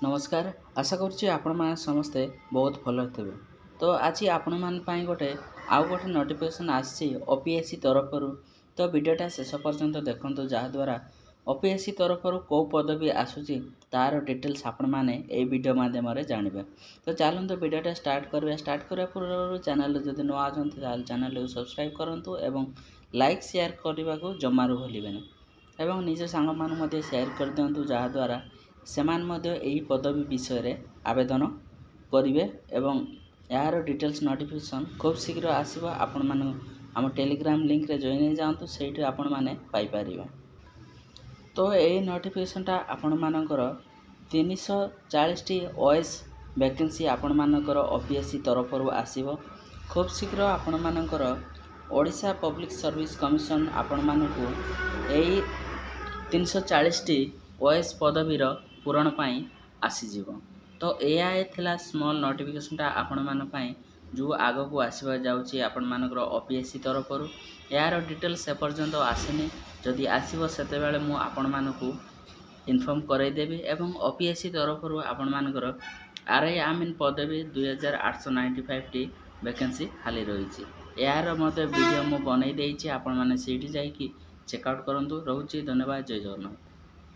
नमस्कार। आशा करुच्ची आपण मैंने समस्ते बहुत भल थे। तो आज आपण मान गोटे आउ गोटे नोटिफिकेशन आसी ओपीएससी तरफ तो वीडियोटा शेष पर्यंत देखते जहाद्वारा ओपीएससी तरफ कौ पदवी आसूसी तार डिटेल्स आपण मैंने ये वीडियो माध्यम जानवे। तो चलते वीडियोटा स्टार्ट करने पूर्व चैनल जब नुआ आते चैनल को सब्सक्राइब करूँ एवं लाइक शेयर करने को जमारू भूलें एवं निज सांग मान शेयर कर दिंतु जहाद्वारा सेमान मध्य यही पदवी विषय रे आवेदन करेंगे एवं यार डिटेल्स नोटिफिकेशन खूब शीघ्र आसव। आपण मान आम टेलीग्राम लिंक रे जॉइन हो जातु से आपण मैंने पाइपर। तो ये नोटिफिकेशनटा आपण मानकर 340 ओएस वैकेंसी आपण मानकर ओपीएससी तरफ आसीबो खूब शीघ्र। आपण मानकर ओडिशा पब्लिक सर्विस कमिशन आपण मानकु एई 340 ओएस पदवीर पूरण पाई आसीजिव। तो यह थिला स्मॉल नोटिफिकेशनटा आपण मान पाई जो आग को आसवा जाउची आपण मानकर ओपीएससी तरफ यार डिटेल्स से पर्यंत आसेनी। जदि आसीबो सेते बेले मु आपण मानकु इन्फॉर्म कराई देबी एवं ओपीएससी तरफ आपण मानकर आरआई आमीन पदवी 2895 टी वैकेंसी खाली रही। यार मते वीडियो मु बनै देइछि, आपण माने सेठी जाई कि चेकआउट करंतु। रहउची धन्यवाद। जय जगन्नाथ।